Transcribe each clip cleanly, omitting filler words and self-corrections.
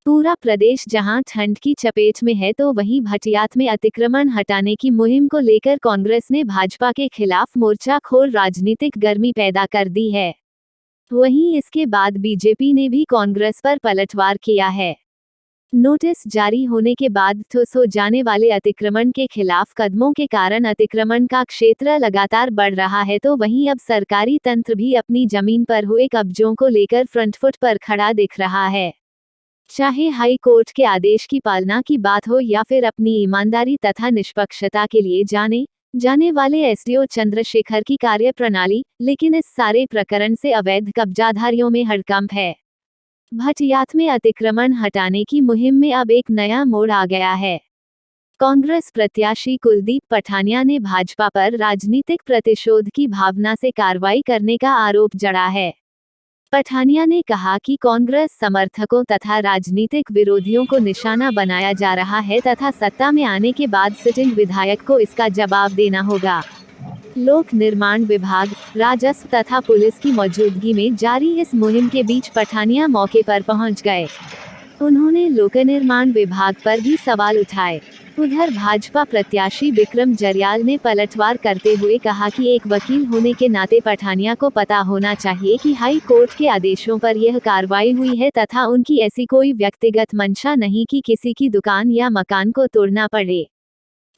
पूरा प्रदेश जहां ठंड की चपेट में है तो वहीं भटियात में अतिक्रमण हटाने की मुहिम को लेकर कांग्रेस ने भाजपा के खिलाफ मोर्चा खोल राजनीतिक गर्मी पैदा कर दी है। वहीं इसके बाद बीजेपी ने भी कांग्रेस पर पलटवार किया है। नोटिस जारी होने के बाद ठुस हो जाने वाले अतिक्रमण के खिलाफ कदमों के कारण अतिक्रमण का क्षेत्र लगातार बढ़ रहा है, तो वहीं अब सरकारी तंत्र भी अपनी जमीन पर हुए कब्जों को लेकर फ्रंट फुट पर खड़ा दिख रहा है। चाहे हाई कोर्ट के आदेश की पालना की बात हो या फिर अपनी ईमानदारी तथा निष्पक्षता के लिए जाने वाले एसडीओ चंद्रशेखर की कार्यप्रणाली, लेकिन इस सारे प्रकरण से अवैध कब्जाधारियों में हड़कंप है। भटियात में अतिक्रमण हटाने की मुहिम में अब एक नया मोड़ आ गया है। कांग्रेस प्रत्याशी कुलदीप पठानिया ने भाजपा पर राजनीतिक प्रतिशोध की भावना से कार्रवाई करने का आरोप जड़ा है। पठानिया ने कहा कि कांग्रेस समर्थकों तथा राजनीतिक विरोधियों को निशाना बनाया जा रहा है तथा सत्ता में आने के बाद सिटिंग विधायक को इसका जवाब देना होगा। लोक निर्माण विभाग, राजस्व तथा पुलिस की मौजूदगी में जारी इस मुहिम के बीच पठानिया मौके पर पहुंच गए। उन्होंने लोक निर्माण विभाग पर भी सवाल उठाए। उधर भाजपा प्रत्याशी विक्रम जरयाल ने पलटवार करते हुए कहा कि एक वकील होने के नाते पठानिया को पता होना चाहिए कि हाई कोर्ट के आदेशों पर यह कार्रवाई हुई है तथा उनकी ऐसी कोई व्यक्तिगत मंशा नहीं कि किसी की दुकान या मकान को तोड़ना पड़े।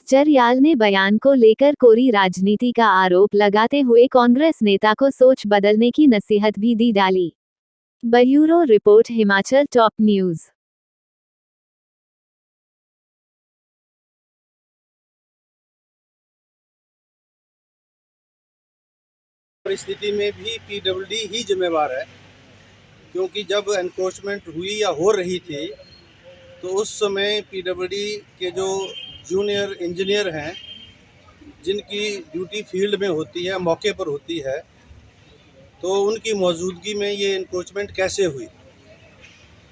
जरयाल ने बयान को लेकर कोरी राजनीति का आरोप लगाते हुए कांग्रेस नेता को सोच बदलने की नसीहत भी दी डाली। Bureau report, Himachal top news. परिस्थिति में भी पीडब्ल्यूडी ही जिम्मेवार है, क्योंकि जब एनक्रोचमेंट हुई या हो रही थी तो उस समय पीडब्ल्यूडी के जो जूनियर इंजीनियर हैं, जिनकी ड्यूटी फील्ड में होती है, मौके पर होती है, तो उनकी मौजूदगी में ये एनक्रोचमेंट कैसे हुई,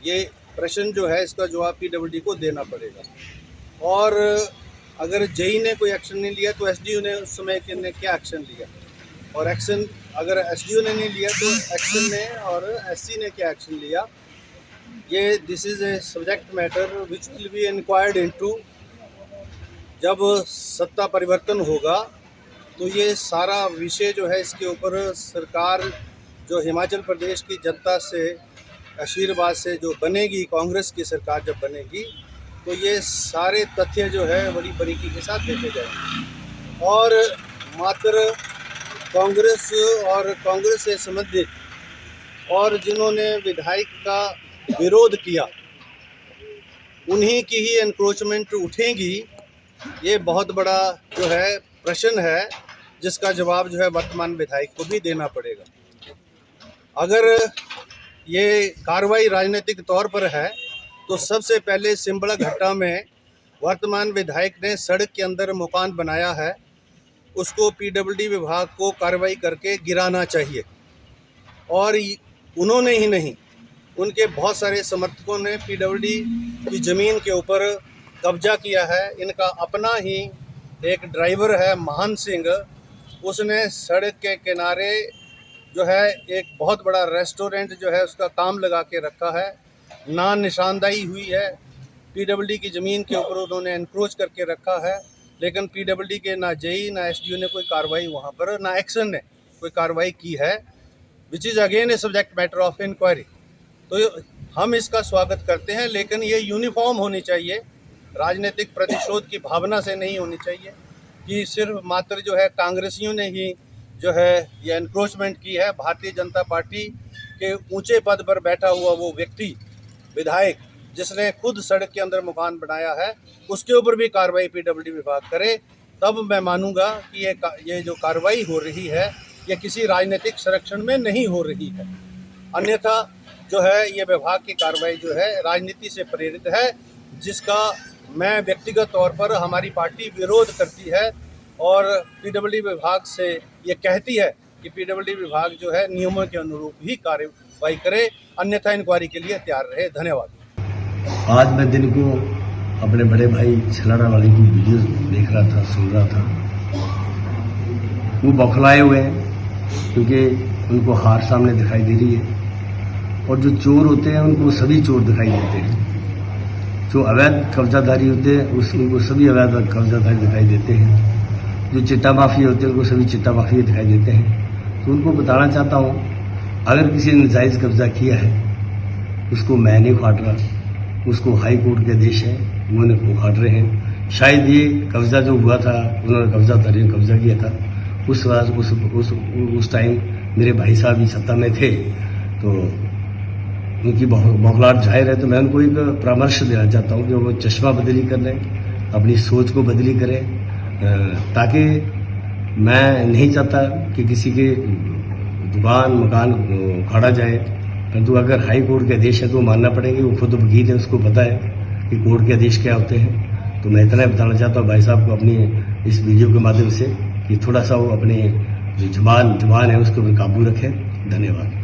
ये प्रश्न जो है इसका जवाब पीडब्ल्यूडी को देना पड़ेगा। और अगर जेई ने कोई एक्शन नहीं लिया तो एसडीओ ने उस समय ने क्या एक्शन लिया, और एक्शन अगर एसडीओ ने नहीं लिया तो एक्शन ने और एससी ने क्या एक्शन लिया, ये this is a subject matter which will be inquired into. जब सत्ता परिवर्तन होगा तो ये सारा विषय जो है इसके ऊपर सरकार जो हिमाचल प्रदेश की जनता से आशीर्वाद से जो बनेगी, कांग्रेस की सरकार जब बनेगी, तो ये सारे तथ्य जो है बड़ी बारीकी के साथ देखे जाएंगे। और मात्र कांग्रेस और कांग्रेस से संबंधित और जिन्होंने विधायक का विरोध किया उन्हीं की ही एनक्रोचमेंट उठेगी, ये बहुत बड़ा जो है प्रश्न है, जिसका जवाब जो है वर्तमान विधायक को भी देना पड़ेगा। अगर ये कार्रवाई राजनीतिक तौर पर है तो सबसे पहले सिंबड़ा घट्टा में वर्तमान विधायक ने सड़क के अंदर मकान बनाया है, उसको पीडब्ल्यूडी विभाग को कार्रवाई करके गिराना चाहिए। और उन्होंने ही नहीं, उनके बहुत सारे समर्थकों ने पीडब्ल्यूडी की ज़मीन के ऊपर कब्जा किया है। इनका अपना ही एक ड्राइवर है महान सिंह, उसने सड़क के किनारे जो है एक बहुत बड़ा रेस्टोरेंट जो है उसका काम लगा के रखा है। ना निशानदाही हुई है, पीडब्ल्यूडी की ज़मीन के ऊपर उन्होंने एनक्रोच करके रखा है, लेकिन पीडब्ल्यूडी के ना जेई ना एसडीओ ने कोई कार्रवाई वहाँ पर, ना एक्शन ने कोई कार्रवाई की है, which is again a subject matter of inquiry. तो हम इसका स्वागत करते हैं, लेकिन ये यूनिफॉर्म होनी चाहिए, राजनीतिक प्रतिशोध की भावना से नहीं होनी चाहिए कि सिर्फ मात्र जो है कांग्रेसियों ने ही जो है ये एनक्रोचमेंट की है। भारतीय जनता पार्टी के ऊंचे पद पर बैठा हुआ वो व्यक्ति, विधायक, जिसने खुद सड़क के अंदर मकान बनाया है, उसके ऊपर भी कार्रवाई पीडब्ल्यूडी विभाग करे, तब मैं मानूंगा कि ये जो कार्रवाई हो रही है ये किसी राजनीतिक संरक्षण में नहीं हो रही है। अन्यथा जो है ये विभाग की कार्रवाई जो है राजनीति से प्रेरित है, जिसका मैं व्यक्तिगत तौर पर हमारी पार्टी विरोध करती है और पीडब्ल्यूडी विभाग से ये कहती है कि पीडब्ल्यूडी विभाग जो है नियमों के अनुरूप ही कार्रवाई करे, अन्यथा इंक्वायरी के लिए तैयार रहे। धन्यवाद। आज मैं दिन को अपने बड़े भाई छलाड़ा वाली की वीडियो देख रहा था, सुन रहा था। वो बौखलाए हुए हैं क्योंकि उनको हार सामने दिखाई दे रही है। और जो चोर होते हैं उनको सभी चोर दिखाई देते हैं। जो अवैध कब्जाधारी होते हैं उनको सभी अवैध कब्जाधारी दिखाई देते हैं। जो चिट्टा माफिया होते हैं उनको सभी चिट्टा माफिया दिखाई देते हैं। तो उनको बताना चाहता हूँ, अगर किसी ने जायज़ कब्जा किया है उसको मैं नहीं उखाड़ रहा, उसको हाई कोर्ट के आदेश है, उन्होंने उखाड़ रहे हैं। शायद ये कब्जा जो हुआ था, उन्होंने कब्जाधारी ने कब्जा किया था, उस टाइम मेरे भाई साहब भी सत्ता में थे, तो उनकी बौखलाहट जाहिर है। तो मैं उनको एक परामर्श देना चाहता हूँ कि वो चश्मा बदली कर लें, अपनी सोच को बदली करें, ताकि मैं नहीं चाहता कि किसी के दुकान मकान उखाड़ा जाए, परंतु अगर हाई कोर्ट के आदेश है तो मानना पड़ेंगे। वो खुद वकील है, उसको पता है कि कोर्ट के आदेश क्या होते हैं। तो मैं इतना बताना चाहता हूँ भाई साहब को अपनी इस वीडियो के माध्यम से कि थोड़ा सा वो अपने जो जुबान है उसके ऊपर काबू रखें। धन्यवाद।